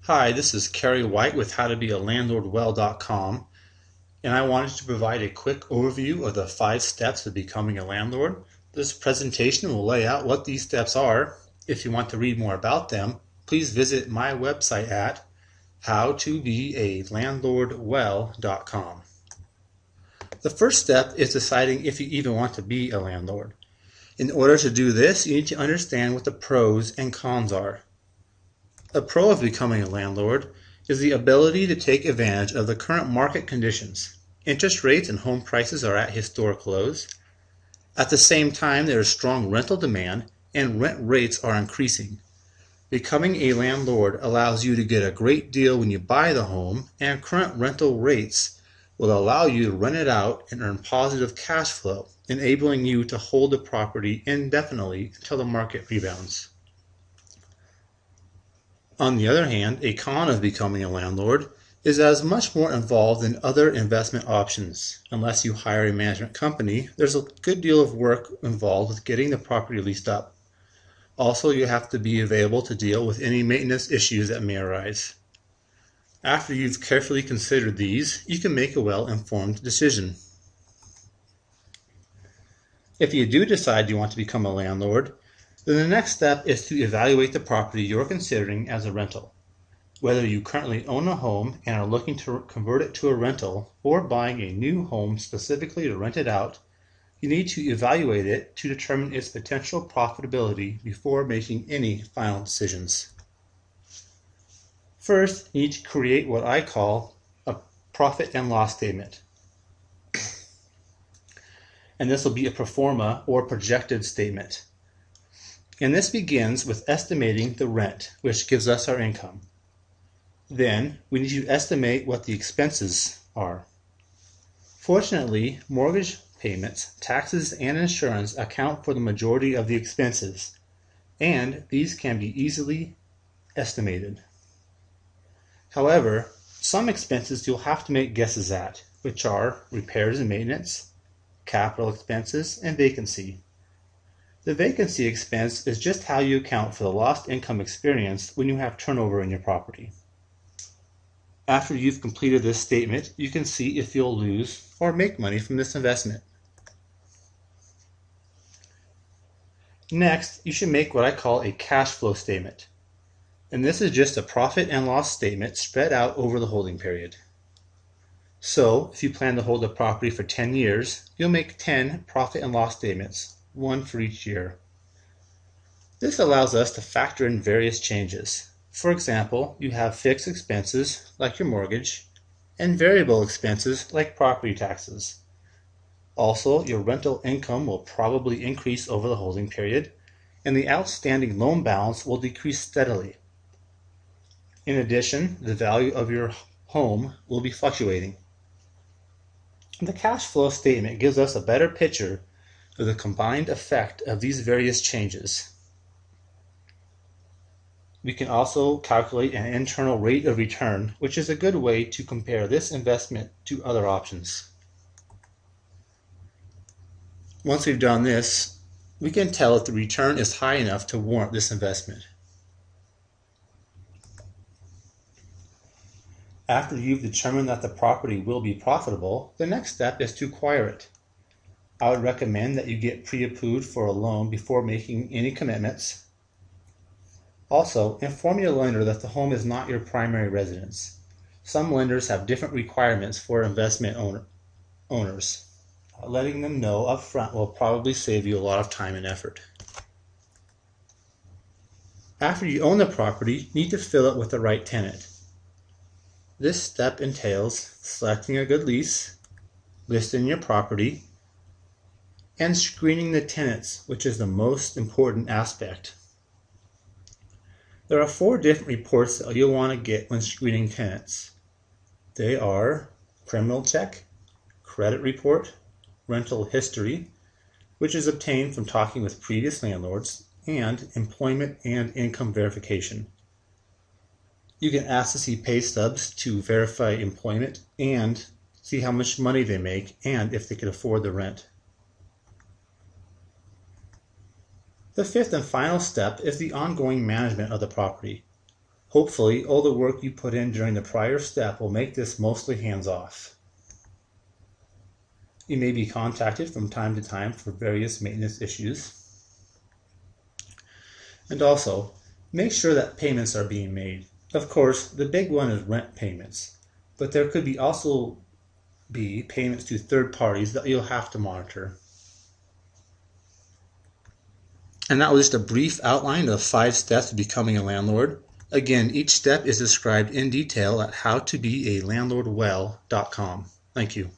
Hi, this is Kerry White with howtobealandlordwell.com, and I wanted to provide a quick overview of the 5 steps of becoming a landlord. This presentation will lay out what these steps are. If you want to read more about them, please visit my website at howtobealandlordwell.com. The first step is deciding if you even want to be a landlord. In order to do this, you need to understand what the pros and cons are. A pro of becoming a landlord is the ability to take advantage of the current market conditions. Interest rates and home prices are at historic lows. At the same time, there is strong rental demand and rent rates are increasing. Becoming a landlord allows you to get a great deal when you buy the home, and current rental rates will allow you to rent it out and earn positive cash flow, enabling you to hold the property indefinitely until the market rebounds. On the other hand, a con of becoming a landlord is that it's much more involved than other investment options. Unless you hire a management company, there's a good deal of work involved with getting the property leased up. Also, you have to be available to deal with any maintenance issues that may arise. After you've carefully considered these, you can make a well-informed decision. If you do decide you want to become a landlord, then the next step is to evaluate the property you're considering as a rental. Whether you currently own a home and are looking to convert it to a rental or buying a new home specifically to rent it out, you need to evaluate it to determine its potential profitability before making any final decisions. First, you need to create what I call a profit and loss statement. And this will be a pro forma or projected statement. And this begins with estimating the rent, which gives us our income. Then, we need to estimate what the expenses are. Fortunately, mortgage payments, taxes, and insurance account for the majority of the expenses, and these can be easily estimated. However, some expenses you'll have to make guesses at, which are repairs and maintenance, capital expenses, and vacancy. The vacancy expense is just how you account for the lost income experienced when you have turnover in your property. After you've completed this statement, you can see if you'll lose or make money from this investment. Next, you should make what I call a cash flow statement. And this is just a profit and loss statement spread out over the holding period. So, if you plan to hold the property for 10 years, you'll make 10 profit and loss statements, one for each year. This allows us to factor in various changes. For example, you have fixed expenses like your mortgage and variable expenses like property taxes. Also, your rental income will probably increase over the holding period, and the outstanding loan balance will decrease steadily. In addition, the value of your home will be fluctuating. The cash flow statement gives us a better picture of the combined effect of these various changes. We can also calculate an internal rate of return, which is a good way to compare this investment to other options. Once we've done this, we can tell if the return is high enough to warrant this investment. After you've determined that the property will be profitable, the next step is to acquire it. I would recommend that you get pre-approved for a loan before making any commitments. Also, inform your lender that the home is not your primary residence. Some lenders have different requirements for investment owners. Letting them know up front will probably save you a lot of time and effort. After you own the property, you need to fill it with the right tenant. This step entails selecting a good lease, listing your property, and screening the tenants, which is the most important aspect. There are 4 different reports that you'll want to get when screening tenants. They are criminal check, credit report, rental history, which is obtained from talking with previous landlords, and employment and income verification. You can ask to see pay stubs to verify employment and see how much money they make and if they can afford the rent. The 5th and final step is the ongoing management of the property. Hopefully, all the work you put in during the prior step will make this mostly hands-off. You may be contacted from time to time for various maintenance issues. And also, make sure that payments are being made. Of course, the big one is rent payments, but there could also be payments to third parties that you'll have to monitor. And that was just a brief outline of 5 steps to becoming a landlord. Again, each step is described in detail at howtobealandlordwell.com. Thank you.